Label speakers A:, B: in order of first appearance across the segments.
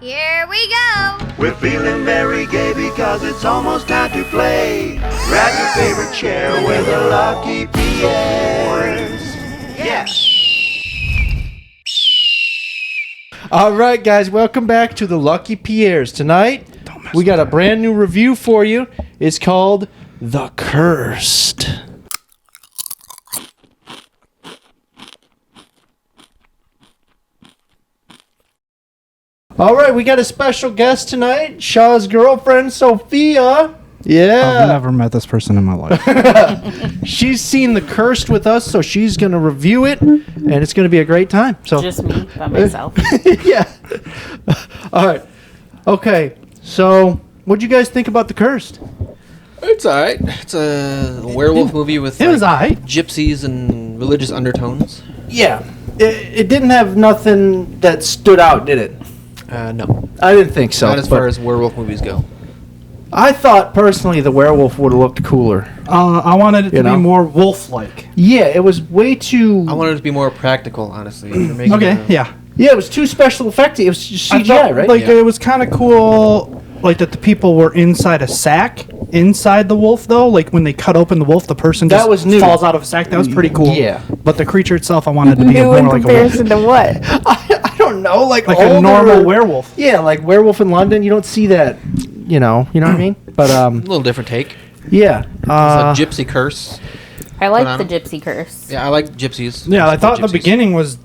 A: Here we go!
B: We're feeling very gay because it's almost time to play. Grab your favorite chair with the Lucky Pierres. Yeah!
C: All right, guys, welcome back to the Lucky Pierres. Tonight, we got a brand new review for you. It's called The Cursed. All right, we got a special guest tonight, Shaw's girlfriend, Sophia. Yeah.
D: I've never met this person in my life.
C: She's seen The Cursed with us, so she's going to review it, and it's going to be a great time. So
E: Just me, by myself.
C: yeah. All right. Okay, so what'd you guys think about The Cursed?
F: It's alright. It's a werewolf movie with
C: It was alright.
F: gypsies and religious undertones.
C: Yeah. It didn't have nothing that stood out, did it?
F: No.
C: I didn't think so.
F: Not as far as werewolf movies go.
C: I thought personally the werewolf would have looked cooler.
D: I wanted it to
C: know?
D: be more wolf-like.
C: Yeah, it was way too.
F: I wanted it to be more practical, honestly. If you're making
D: Okay,
F: a-
D: yeah.
C: Yeah, it was too special effecty. It was just
D: I
C: CGI,
D: thought,
C: right?
D: Like,
F: Yeah.
D: it was kind of cool, like, that the people were inside a sack, inside the wolf, though. Like, when they cut open the wolf, the person
C: That
D: just
C: was new.
D: falls out of a sack. That was pretty cool.
C: Yeah.
D: But the creature itself, I wanted to be
E: New
D: more
E: in
D: like a wolf.
E: comparison to what?
C: I don't know, like
D: Like
C: older,
D: a normal werewolf.
C: Yeah, like Werewolf in London. You don't see that, you know what I mean? But
F: A little different take.
C: yeah.
F: It's a gypsy curse.
E: I like
F: Put
E: the
F: on
E: gypsy curse.
F: Yeah, I like gypsies.
D: Yeah, I thought the
F: Gypsies.
D: beginning was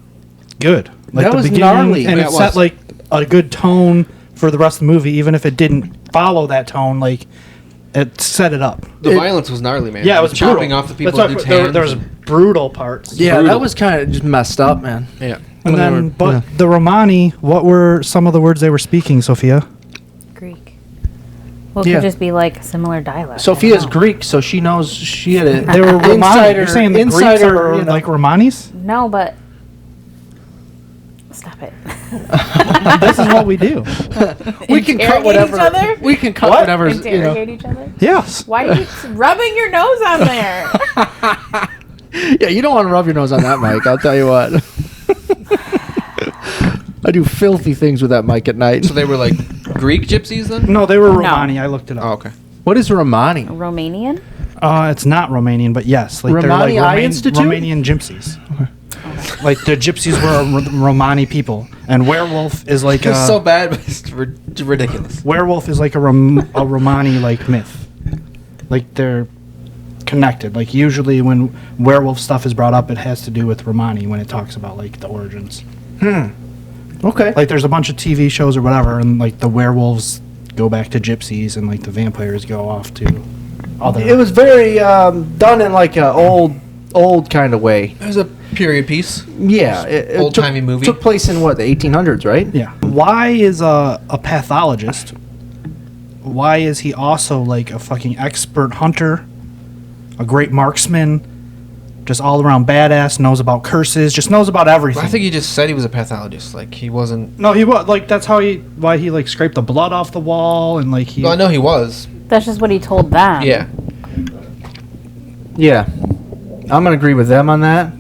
D: good. Like,
C: That
D: the
C: was
D: beginning,
C: gnarly.
D: and
F: Yeah,
D: it
F: it
D: set,
F: was.
D: like, a good tone for the rest of the movie, even if it didn't follow that tone, like, it set it up.
F: The violence was gnarly, man.
D: Yeah, it was
F: chopping
D: brutal.
F: off the people
D: That's
F: with
D: what-
F: dude's hands.
D: there was brutal parts.
C: Yeah, that
F: brutal.
C: was kind of just messed up, man.
F: Yeah.
D: And
C: When they
D: then,
C: were-
D: but
C: yeah.
D: the Romani, what were some of the words they were speaking, Sophia?
E: Greek. Well, it
C: Yeah.
E: could just be like similar dialect.
C: Sophia's
E: I don't know.
C: Greek, so she knows she had a.
D: They were Romani.
C: Insider-
D: You're saying the Greeks
C: insider,
D: are
C: you know.
D: like Romanis?
E: No, but stop it.
D: This is what we do.
C: We can cut
E: Interrogate
C: whatever.
E: each other?
C: We can cut
D: What?
C: whatever. You know.
E: Interrogate each other.
D: Yes.
E: Why are you rubbing your nose on there?
C: Yeah, you don't want to rub your nose on that mic. I'll tell you what. I do filthy things with that mic at night.
F: So they were like Greek gypsies then?
D: No, they were Romani. I looked it
F: Oh,
D: up.
F: okay.
C: What is Romani?
E: Romanian?
D: It's not Romanian, but yes. Like
C: Romani
D: they're
C: Eye
D: like
C: Institute?
D: Romanian gypsies. Like the gypsies were Romani people. And werewolf is like
F: It's
D: a...
F: so bad, but it's ridiculous.
D: Werewolf is like a Romani like myth. Like they're connected. Like usually when werewolf stuff is brought up, it has to do with Romani when it talks about like the origins.
C: Okay.
D: Like there's a bunch of TV shows or whatever, and like the werewolves go back to gypsies, and like the vampires go off to other.
C: It was very done in like a old kind of way.
F: It was a period piece.
C: Yeah, it
F: Old-timey movie.
C: Took place in what, the 1800s, right?
D: Yeah. Why is a pathologist? Why is he also like a fucking expert hunter, a great marksman, just all around badass, knows about curses, just knows about everything?
F: I think he just said he was a pathologist. Like, he wasn't...
D: no, he was like that's why he like scraped the blood off the wall and like he.
F: Well, I know he was.
E: That's just what he told them.
F: Yeah.
C: Yeah. I'm gonna agree with them on that.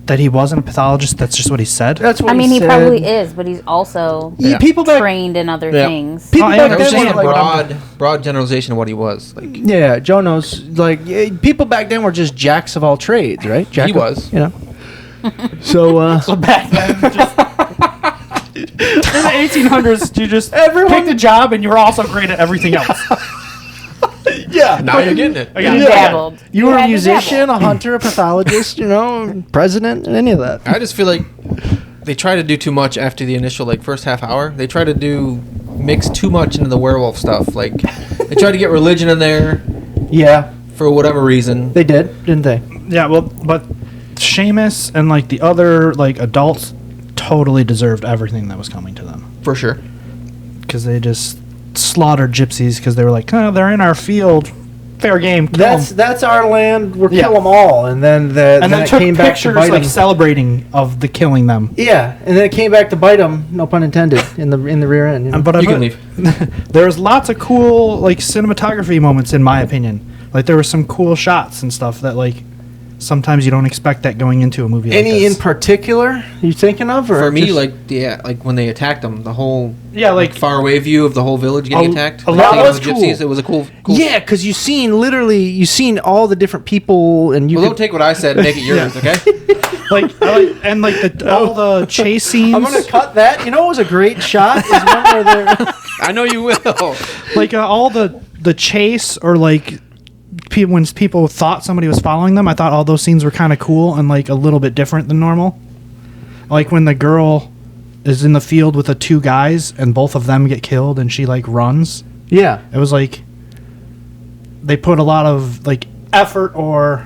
D: That he wasn't a pathologist. That's just what he said.
C: That's what
E: I mean, he
C: said.
E: probably is, but he's also
C: Yeah, people back
E: trained in other
F: Yeah.
E: things.
C: people
D: I
C: back
F: That was
C: then
F: just
C: were
F: a
C: like,
F: broad generalization of what he was. Like,
C: yeah, Joe knows. Like people back then were just jacks of all trades, right? Jack
F: He was.
C: you know. So
D: Back then, just in the 1800s, you just
C: Everyone-
D: picked a job and you were also great at everything else.
C: yeah.
F: now you're getting it.
D: Yeah.
E: You dabbled.
C: You were a
E: had to
C: musician,
E: dabble.
C: a hunter, a pathologist, you know, president, and any of that.
F: I just feel like they try to do too much after the initial, like, first half hour. They try to mix too much into the werewolf stuff. Like, they try to get religion in there
C: Yeah,
F: for whatever reason.
C: they did, didn't they?
D: Yeah, well, but Seamus and like the other like adults totally deserved everything that was coming to them
F: For sure.
D: because they just slaughtered gypsies because they were like, oh, they're in our field, fair game. Kill 'em."
C: That's our land. We'll
D: Yeah.
C: kill them all, and then
D: and then
C: it
D: took
C: came back to
D: pictures
C: bite
D: like
C: 'em.
D: celebrating of the killing them.
C: Yeah, and then it came back to bite them. No pun intended. In the rear end. You know?
D: But
F: You can leave.
D: There was lots of cool like cinematography moments in my opinion. Like there were some cool shots and stuff that like sometimes you don't expect that going into a movie.
C: Any
D: like
C: in
D: this.
C: particular you thinking of? Or
F: For me,
C: just-
F: like when they attacked them, the whole
D: like
F: far away view of the whole village getting attacked.
D: a
F: Like,
D: lot
F: seeing
C: was
F: all the gypsies,
C: cool.
F: it was a cool.
C: yeah, because you seen all the different people, and you
F: Well,
C: could,
F: don't take what I said and make it yours, okay?
D: all the chase scenes.
C: I'm gonna cut that. You know, it was a great shot. Is one where they're
F: I know you will.
D: Like all the chase or like when people thought somebody was following them, I thought all those scenes were kind of cool and like a little bit different than normal. Like when the girl is in the field with the two guys and both of them get killed and she like runs.
C: yeah.
D: It was like they put a lot of like effort or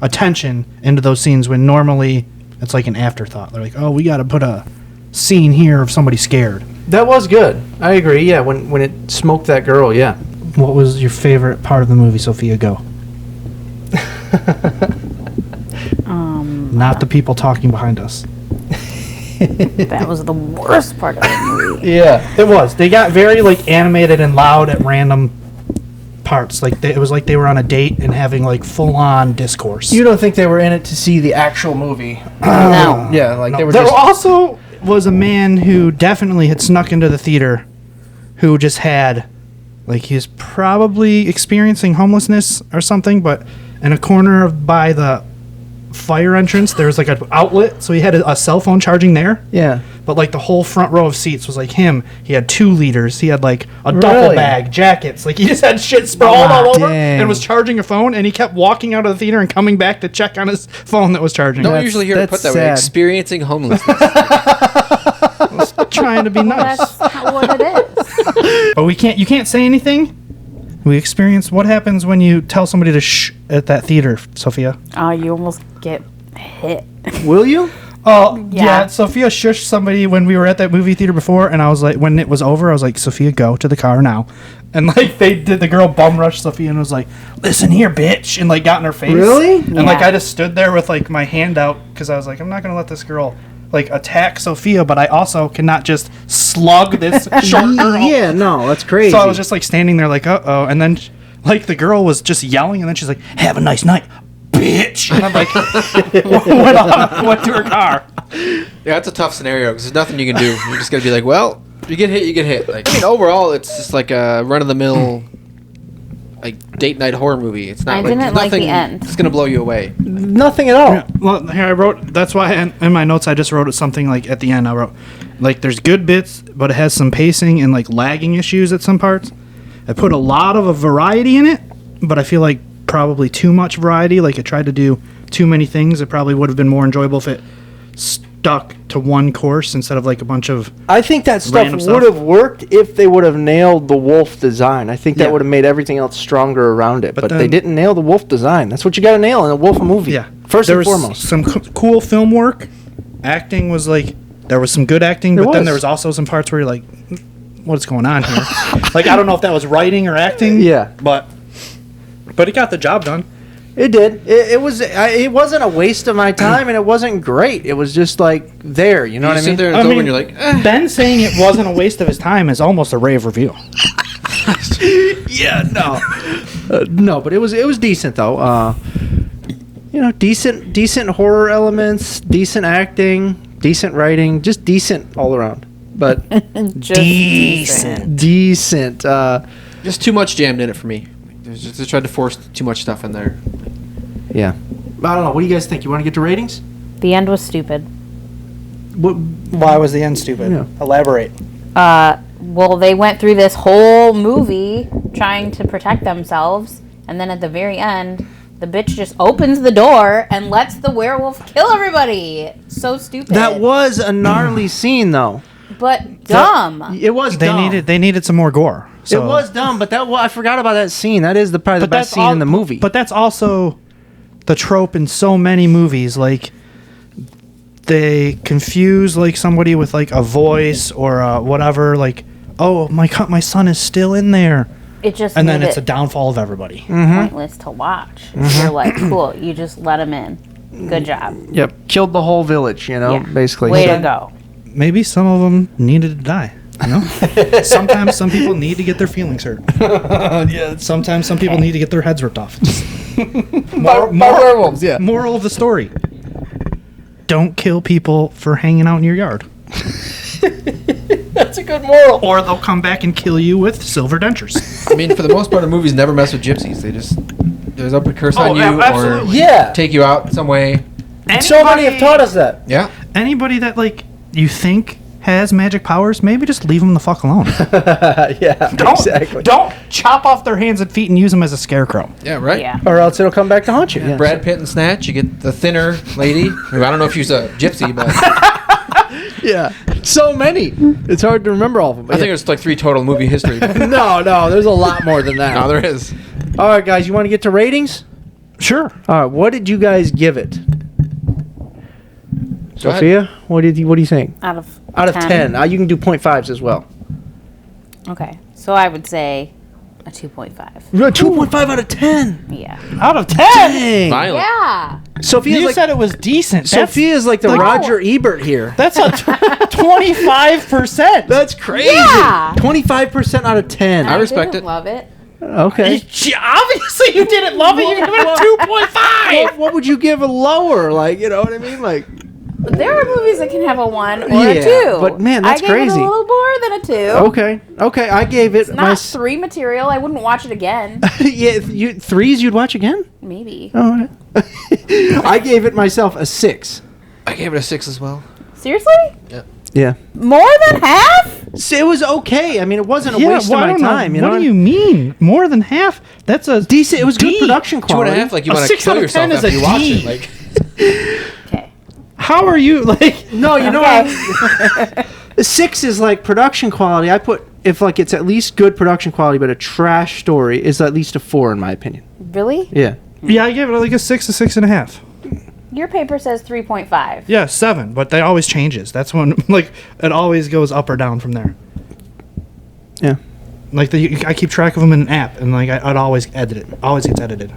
D: attention into those scenes when normally it's like an afterthought. They're like, oh, we got to put a scene here of somebody scared.
C: That was good. I agree. Yeah, when it smoked that girl. Yeah.
D: What was your favorite part of the movie, Sophia? Go. Not the people talking behind us.
E: That was the worst part of the movie.
C: Yeah.
D: It was. They got very like animated and loud at random parts. Like it was like they were on a date and having like full on discourse.
C: You don't think they were in it to see the actual movie?
E: No.
C: Yeah, like they were
D: There
C: just.
D: also was a man who definitely had snuck into the theater, who just had, like, he was probably experiencing homelessness or something, but in a corner by the fire entrance, there was like an outlet, so he had a cell phone charging there.
C: Yeah.
D: But like the whole front row of seats was like him. He had 2 liters. He had like a duffel
C: Really?
D: bag, jackets. Like he just had shit sprawled all over
C: dang.
D: and was charging a phone. And he kept walking out of the theater and coming back to check on his phone that was charging.
F: Don't usually hear it
C: that's
F: put that way.
C: sad.
F: Experiencing homelessness.
D: Trying to be nice.
E: That's not what it is.
D: But you can't say anything. We experienced what happens when you tell somebody to shh at that theater, Sophia.
E: You almost get hit.
C: Will you?
D: Oh,
E: Yeah.
D: yeah. Sophia shushed somebody when we were at that movie theater before, and I was like, when it was over, I was like, Sophia, go to the car now. And like the girl bum rushed Sophia and was like, listen here, bitch, and like got in her face.
C: Really?
D: And like
E: Yeah.
D: I just stood there with like my hand out because I was like, I'm not gonna let this girl like attack Sophia, but I also cannot just slug this short girl.
C: Yeah, no, that's crazy.
D: So I was just like standing there like, uh-oh. And then like the girl was just yelling and then she's like, have a nice night, bitch. And I'm like, went to her car.
F: Yeah, that's a tough scenario because there's nothing you can do. You're just gonna be like, well, you get hit, you get hit. Like, I mean, overall, it's just like a run-of-the-mill, like date night horror movie. It's not.
E: I
F: like,
E: didn't
F: there's
E: like the
F: nothing
E: end.
F: It's gonna blow you away.
C: nothing at all.
D: Yeah, well, here I wrote, that's why in my notes I just wrote something like at the end I wrote, like there's good bits, but it has some pacing and like lagging issues at some parts. I put a lot of a variety in it, but I feel like probably too much variety. Like it tried to do too many things. It probably would have been more enjoyable if it stuck to one course instead of like a bunch of.
C: I think that stuff
D: Random stuff.
C: would have worked if they would have nailed the wolf design. I think that
D: Yeah.
C: would have made everything else stronger around it. But they
D: then-
C: didn't nail the wolf design. That's what you got to nail in a wolf movie.
D: Yeah,
C: First
D: there
C: and
D: was
C: foremost.
D: some cool film work. Acting was like there was some good acting,
C: There
D: but then
C: was.
D: there was also some parts where you're like, what's going on here? Like I don't know if that was writing or acting.
C: Yeah.
D: but it got the job done.
C: It did. It was. It wasn't a waste of my time, and it wasn't great. It was just like there. You know
F: You
C: what I
F: sit
C: mean?
F: there and it's over and you're like,
D: Ben saying it wasn't a waste of his time is almost a rave review.
C: Yeah. No. No, but it was decent though. You know, decent horror elements, decent acting, decent writing, just decent all around. But
E: Just decent.
C: decent.
F: just too much jammed in it for me. They tried to force too much stuff in there.
C: Yeah. I don't know. What do you guys think? You want to get to ratings?
E: The end was stupid.
C: What?
D: Why was the end stupid?
C: Yeah.
D: Elaborate.
E: Well, they went through this whole movie trying to protect themselves, and then at the very end, the bitch just opens the door and lets the werewolf kill everybody. So stupid.
C: That was a gnarly scene, though.
E: But dumb.
C: It was
D: They
C: dumb.
D: needed some more gore. So.
C: It was dumb, but I forgot about that scene. That is probably the best scene in the movie.
D: But that's also the trope in so many movies. Like they confuse like somebody with like a voice or whatever. Like, oh my son is still in there,
E: It just
D: and then
E: made
D: it's a
E: it
D: downfall of everybody.
E: pointless to watch. You're like, cool, you just let him in. Good job.
C: Yep, killed the whole village. You know,
E: Yeah.
C: basically.
E: Way to go.
D: Maybe some of them needed to die. You know, sometimes some people need to get their feelings hurt. Yeah. Sometimes some people need to get their heads ripped off.
C: By werewolves, yeah.
D: Moral of the story: don't kill people for hanging out in your yard,
C: That's a good moral.
D: or they'll come back and kill you with silver dentures.
F: I mean, for the most part, the movies never mess with gypsies. They just there's up a curse on you or
D: absolutely.
C: Yeah.
F: take you out some way.
C: So many have taught us that.
F: Yeah.
D: Anybody that like you think has magic powers, maybe just leave them the fuck alone.
C: Yeah, exactly.
D: Don't chop off their hands and feet and use them as a scarecrow.
F: Yeah, right.
E: Yeah.
C: Or else it'll come back to haunt you. Yeah,
F: Brad Pitt and Snatch, you get the thinner lady. I don't know if she's a gypsy, but
C: Yeah. So many. It's hard to remember all of them.
F: I think it's like 3 total movie history.
C: no, there's a lot more than that.
F: No, there is.
C: All right, guys, you want to get to ratings?
D: Sure.
C: All right, what did you guys give it?
F: Go ahead.
C: Sophia, what do you think?
E: Out of
C: Out of 10. You can do 0.5s as well.
E: Okay, so I would say a 2.5.
C: 2.5 out of 10.
E: Yeah.
D: Out of 10.
C: Dang.
F: Violent.
E: Yeah.
C: Sophia's
D: You
C: like
D: said it was decent.
C: Sophia's like the
D: like-
C: Roger Ebert here.
D: That's a 25%.
C: That's crazy.
E: Yeah.
C: 25% out of 10.
F: I respect
E: didn't
F: it.
E: Love it.
C: Okay.
D: Obviously, you didn't love it. You gave it a 2.5.
C: What would you give a lower? Like, you know what I mean? Like,
E: There are movies that can have a 1 or
C: Yeah,
E: a 2.
C: but man, that's
E: I gave
C: crazy.
E: it a little more than a 2.
C: okay. I gave it
E: Not 3 material. I wouldn't watch it again.
C: yeah, threes you'd watch again?
E: Maybe.
C: All right. I gave it myself a 6.
F: I gave it a 6 as well.
E: Seriously?
C: Yeah.
E: More than half?
C: So it was okay. I mean, it wasn't a waste of my time. You know
D: what do you mean? More than half? That's a
C: Decent. It was good
D: D.
C: production quality.
F: 2.5, like you
D: A
F: want to
D: 6
F: kill
D: out of
F: yourself
D: 10 is
F: after
D: a
F: you watch
D: D.
F: it. Like,
E: Okay.
D: How are you like?
C: No, you know
E: Okay.
C: what? The 6 is like production quality. I put if like it's at least good production quality, but a trash story is at least a 4 in my opinion.
E: Really?
C: Yeah.
D: Yeah, I gave it like a 6 to 6.5.
E: Your paper says 3.5.
D: Yeah, 7, but that always changes. That's when like it always goes up or down from there.
C: Yeah.
D: Like I keep track of them in an app, and like I'd always edit it. Always gets edited.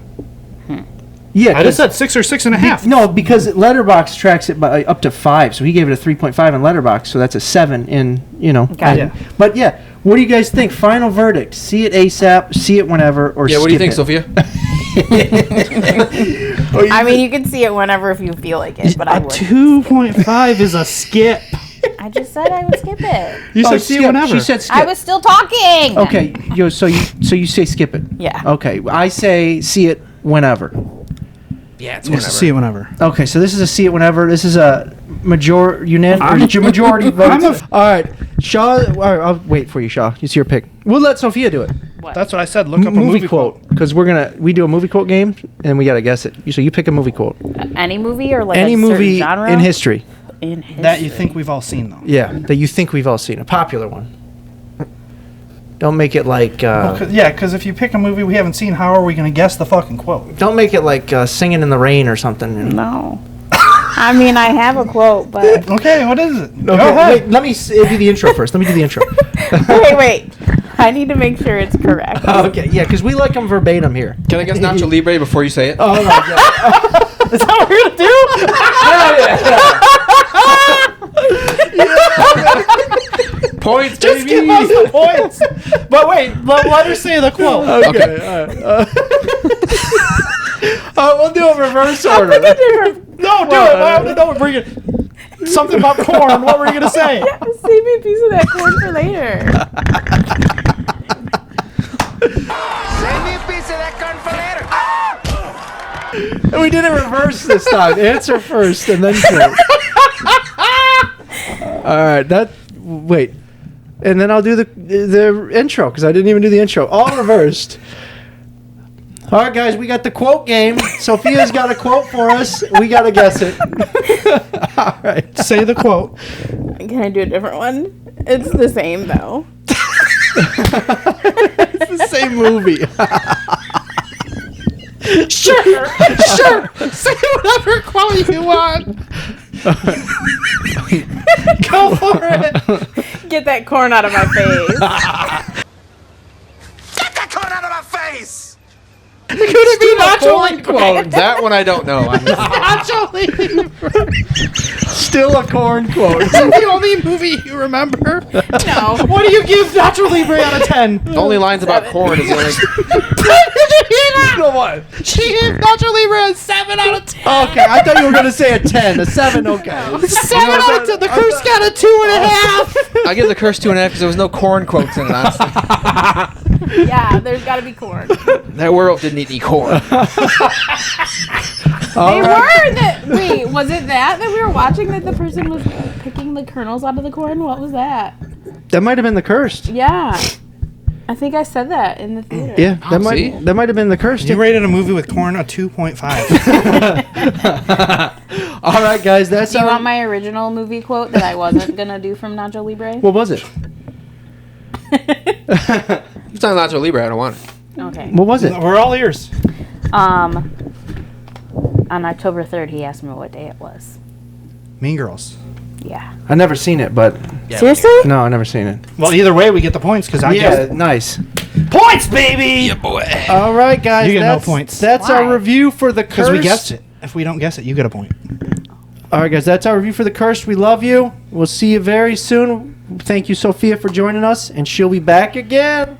C: Yeah.
D: I just said 6 or 6.5.
C: No, because Letterbox tracks it by up to 5, so he gave it a 3.5 in Letterbox, so that's a 7 in
E: Got
C: and-
D: it.
C: But yeah, what do you guys think? Final verdict: see it ASAP, see it whenever, or
F: yeah, what do you think,
C: skip
F: Sophia?
E: I mean, you can see it whenever if you feel like it, but I
D: A
E: would.
D: 2.5 is a skip.
E: I just said I would skip it.
D: You
C: Oh,
D: said see it
C: skip.
D: whenever.
C: She said skip.
E: I was still talking.
C: Okay, so you say skip it.
E: Yeah.
C: Okay, I say see it whenever.
F: Yeah, it's
D: Yes,
F: whenever.
D: see it whenever.
C: Okay, so this is a see it whenever. This is a majority vote. All right, Shaw. All right, I'll wait for you, Shaw. It's your pick. We'll let Sophia do it.
D: That's what I said. Look up a
C: Movie quote, because we do a movie quote game and we gotta guess it. So you pick a movie quote.
E: Any movie or like
C: Any
E: a certain
C: movie
E: genre?
C: in history.
E: In history.
D: that you think we've all seen though.
C: Yeah, that you think we've all seen. A popular one. Don't make it like.
D: Yeah, because if you pick a movie we haven't seen, how are we going to guess the fucking quote?
C: Don't make it like Singing in the Rain or something.
E: No. I mean, I have a quote, but
D: Okay, what is it? Go
C: Okay,
D: ahead.
C: wait, let me do the intro first. Let me do the intro.
E: wait. I need to make sure it's correct.
C: Okay, yeah, because we like them verbatim here.
F: Can I guess Nacho Libre before you say it?
C: Oh, my God.
D: Is that what we're going to do?
F: Points,
D: Just
F: baby.
D: give us the points. But wait, let her say the quote.
C: Okay, all right. We'll do a reverse order.
D: No, do it. No, bring it. Something about corn. What were you going to say?
E: Save me a piece of that corn for later.
B: Send me a piece of that corn for later.
C: We did it reverse this time. Answer first and then quote. All right, wait. And then I'll do the intro because I didn't even do the intro. All reversed. All right, guys, we got the quote game. Sophia's got a quote for us. We got to guess it. All right.
D: Say the quote.
E: Can I do a different one? It's the same though.
C: It's the same movie.
D: Sure. Say whatever quote you want. Go for it.
E: Get that corn out of my face.
B: Get that corn out of my face!
D: Could it be Nacho
C: corn
D: Libre?
C: quote.
F: That one I don't know.
D: Nacho Libre.
C: Still a corn quote.
D: Is that the only movie you remember?
E: No.
D: What do you give Nacho Libre out of 10?
F: The only lines about corn is the only.
C: No, what?
D: She gave Nacho Libre a 7 out of 10.
C: Okay, I thought you were gonna say a 10, a 7. Okay.
D: 7 out of 10. The curse got a 2.5.
F: I give the curse 2.5 because there was no corn quotes in it. Honestly,
E: Yeah, there's got to be corn.
F: that werewolf didn't eat any corn.
E: They were that. Wait, was it that we were watching that the person was picking the kernels out of the corn? What was that?
C: That might have been the cursed.
E: Yeah, I think I said that in the theater.
C: Yeah, that
F: see?
C: might have been the cursed.
D: You rated a movie with corn a 2.5.
C: All right, guys, that's
E: Do you
C: our.
E: want my original movie quote that I wasn't gonna do from Nacho Libre?
C: What was it?
F: It's not Nacho Libre. I don't want it.
E: Okay.
C: What was it?
D: We're all ears.
E: On October 3rd, he asked me what day it was.
D: Mean Girls.
E: Yeah.
C: I never seen it, but
E: Seriously?
C: no, I never seen it.
D: Well, either way, we get the points because I
C: Yeah,
D: guessed.
C: nice.
D: Points, baby!
C: All right, guys,
D: You get no
C: that's,
D: points.
C: That's
E: Why?
C: our review for the
D: Because
C: curse.
D: we guessed it. If we don't guess it, you get a point.
C: All right, guys, that's our review for the cursed. We love you. We'll see you very soon. Thank you, Sophia, for joining us, and she'll be back again.